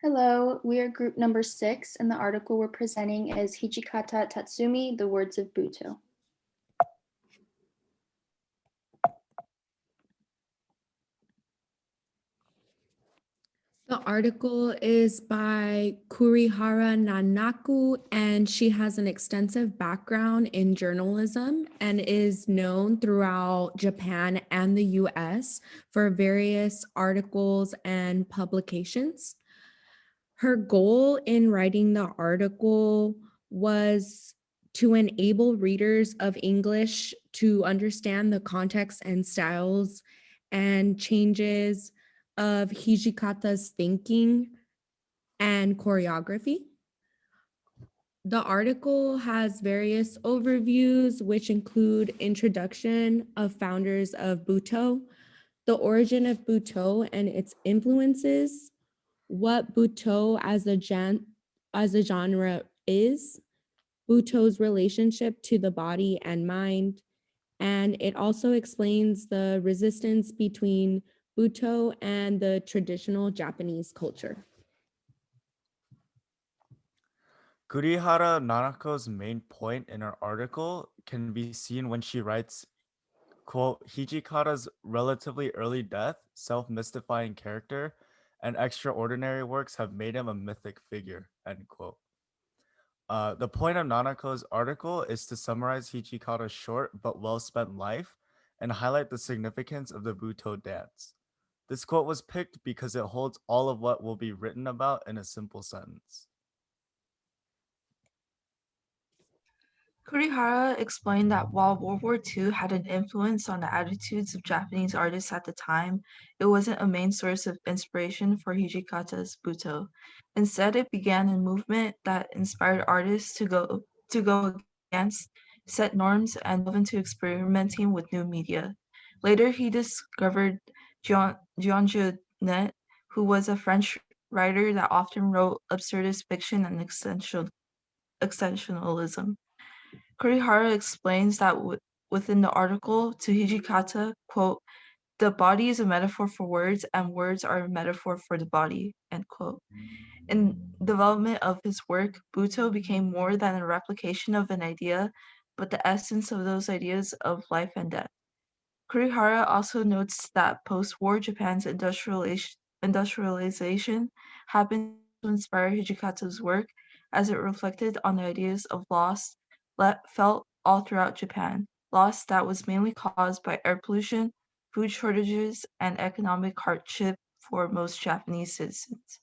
Hello, we are group number 6, and the article we're presenting is Hijikata Tatsumi, The Words of Butoh. The article is by Kurihara Nanaku, and she has an extensive background in journalism and is known throughout Japan and the US for various articles and publications. Her goal in writing the article was to enable readers of English to understand the context and styles and changes of Hijikata's thinking and choreography. The article has various overviews, which include introduction of founders of Butoh, the origin of Butoh and its influences, what Butoh as a genre is, Butoh's relationship to the body and mind, and it also explains the resistance between Butoh and the traditional Japanese culture. Kurihara Nanako's main point in her article can be seen when she writes, quote, Hijikata's relatively early death, self-mystifying character, and extraordinary works have made him a mythic figure, end quote. The point of Nanako's article is to summarize Hijikata's short but well-spent life and highlight the significance of the Butoh dance. This quote was picked because it holds all of what will be written about in a simple sentence. Kurihara explained that while World War II had an influence on the attitudes of Japanese artists at the time, it wasn't a main source of inspiration for Hijikata's Butoh. Instead, it began a movement that inspired artists to go against set norms and delve into experimenting with new media. Later, he discovered Jean Genet, who was a French writer that often wrote absurdist fiction and extensionalism. Kurihara explains that within the article to Hijikata, quote, the body is a metaphor for words and words are a metaphor for the body, end quote. In development of his work, Butoh became more than a replication of an idea, but the essence of those ideas of life and death. Kurihara also notes that post-war Japan's industrialization happened to inspire Hijikata's work as it reflected on the ideas of loss felt all throughout Japan, loss that was mainly caused by air pollution, food shortages, and economic hardship for most Japanese citizens.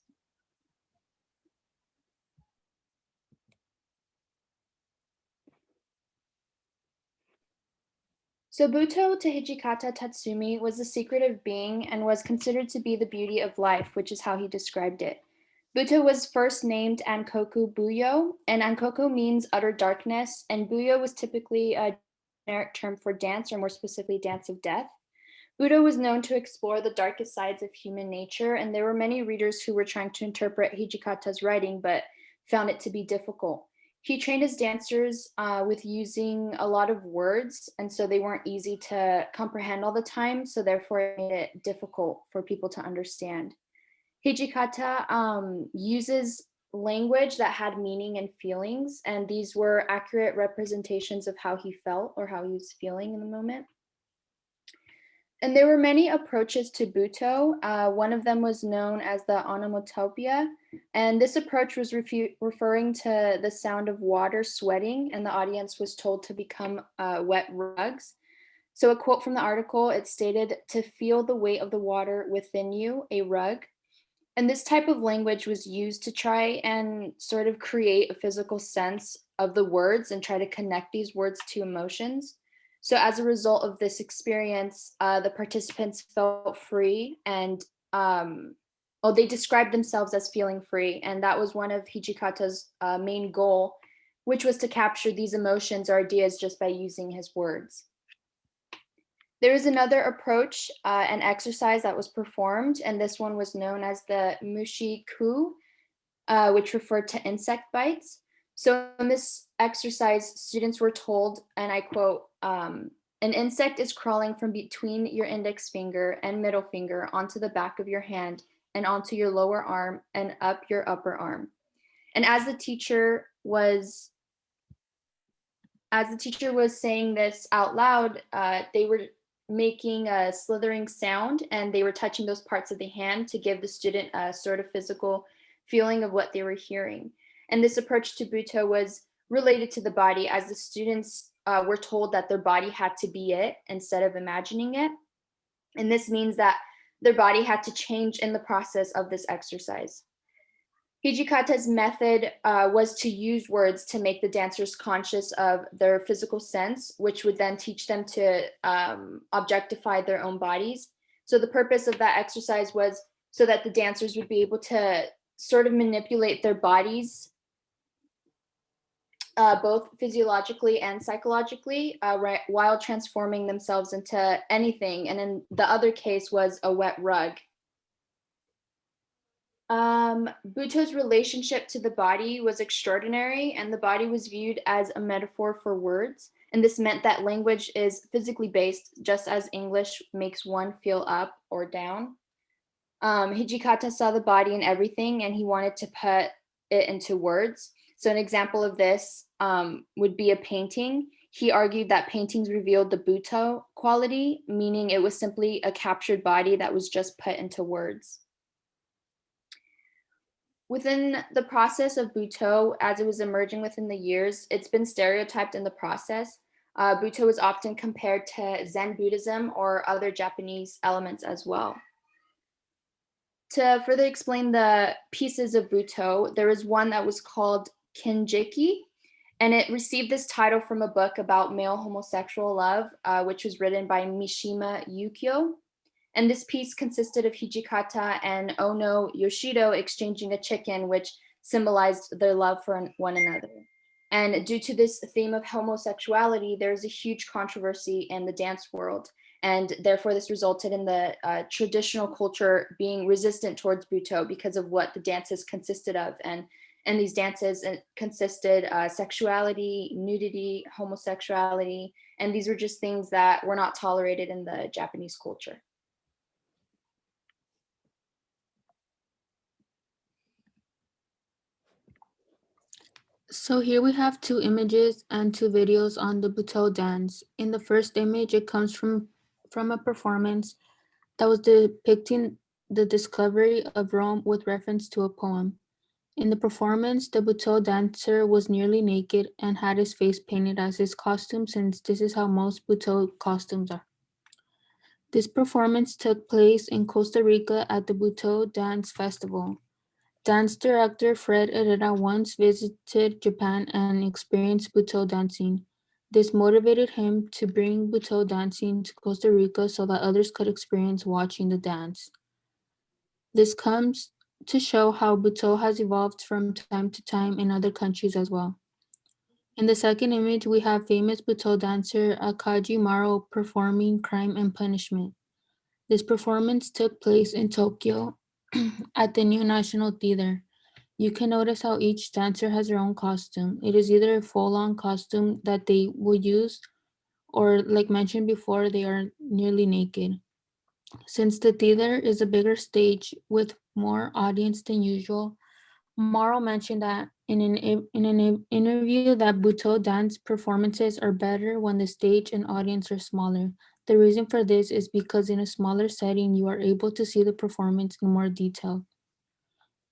So Butoh to Hijikata Tatsumi was the secret of being and was considered to be the beauty of life, which is how he described it. Butoh was first named Ankoku Buyo, and Ankoku means utter darkness, and Buyo was typically a generic term for dance, or more specifically, dance of death. Buddha was known to explore the darkest sides of human nature, and there were many readers who were trying to interpret Hijikata's writing but found it to be difficult. He trained his dancers with using a lot of words, and so they weren't easy to comprehend all the time, so therefore it made it difficult for people to understand. Hijikata uses language that had meaning and feelings, and these were accurate representations of how he felt or how he was feeling in the moment. And there were many approaches to Butoh. One of them was known as the onomatopoeia, and this approach was referring to the sound of water sweating, and the audience was told to become wet rugs. So a quote from the article, it stated, "To feel the weight of the water within you, a rug." And this type of language was used to try and sort of create a physical sense of the words and try to connect these words to emotions. So, as a result of this experience, the participants felt free and they described themselves as feeling free. And that was one of Hijikata's main goal, which was to capture these emotions or ideas just by using his words. There is another approach, an exercise that was performed, and this one was known as the mushi ku, which referred to insect bites. So in this exercise, students were told, and I quote, an insect is crawling from between your index finger and middle finger onto the back of your hand and onto your lower arm and up your upper arm. And as the teacher was saying this out loud, they were making a slithering sound and they were touching those parts of the hand to give the student a sort of physical feeling of what they were hearing. And this approach to Butoh was related to the body, as the students were told that their body had to be it instead of imagining it. And this means that their body had to change in the process of this exercise. Hijikata's method was to use words to make the dancers conscious of their physical sense, which would then teach them to objectify their own bodies. So the purpose of that exercise was so that the dancers would be able to sort of manipulate their bodies, both physiologically and psychologically, right, while transforming themselves into anything. And in the other case was a wet rug. Butoh's relationship to the body was extraordinary, and the body was viewed as a metaphor for words. And this meant that language is physically based, just as English makes one feel up or down. Hijikata saw the body in everything, and he wanted to put it into words. So, an example of this would be a painting. He argued that paintings revealed the Butoh quality, meaning it was simply a captured body that was just put into words. Within the process of Butoh, as it was emerging within the years, it's been stereotyped in the process. Butoh is often compared to Zen Buddhism or other Japanese elements as well. To further explain the pieces of Butoh, there is one that was called Kinjiki, and it received this title from a book about male homosexual love, which was written by Mishima Yukio. And this piece consisted of Hijikata and Ono Yoshido exchanging a chicken, which symbolized their love for one another. And due to this theme of homosexuality, there's a huge controversy in the dance world. And therefore, this resulted in the traditional culture being resistant towards Butoh because of what the dances consisted of. And these dances consisted sexuality, nudity, homosexuality, and these were just things that were not tolerated in the Japanese culture. So here we have two images and two videos on the Butoh dance. In the first image, it comes from a performance that was depicting the discovery of Rome with reference to a poem. In the performance, the Butoh dancer was nearly naked and had his face painted as his costume, since this is how most Butoh costumes are. This performance took place in Costa Rica at the Butoh Dance Festival. Dance director Fred Herrera once visited Japan and experienced Butoh dancing. This motivated him to bring Butoh dancing to Costa Rica so that others could experience watching the dance. This comes to show how Butoh has evolved from time to time in other countries as well. In the second image, we have famous Butoh dancer Akaji Maro performing Crime and Punishment. This performance took place in Tokyo at the New National Theater. You can notice how each dancer has their own costume. It is either a full-on costume that they will use, or like mentioned before, they are nearly naked. Since the theater is a bigger stage with more audience than usual, Morrow mentioned that in an interview that Butoh dance performances are better when the stage and audience are smaller. The reason for this is because in a smaller setting, you are able to see the performance in more detail.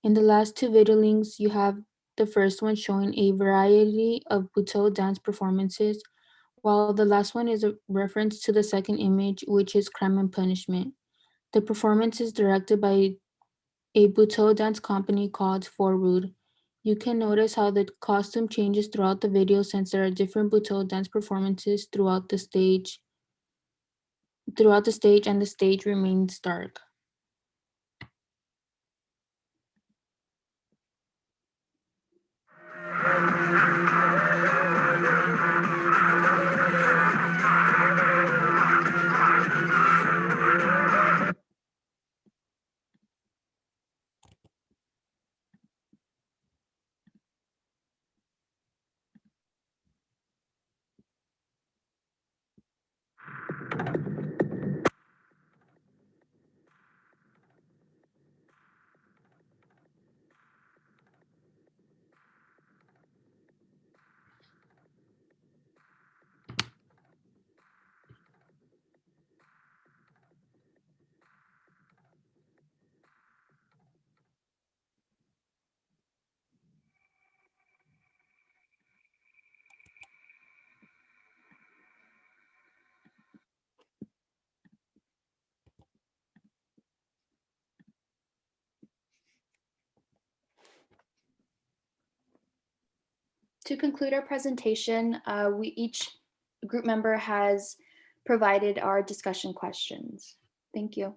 In the last two video links, you have the first one showing a variety of Butoh dance performances, while the last one is a reference to the second image, which is Crime and Punishment. The performance is directed by a Butoh dance company called Forward. You can notice how the costume changes throughout the video, since there are different Butoh dance performances throughout the stage, and the stage remains dark. To conclude our presentation, each group member has provided our discussion questions. Thank you.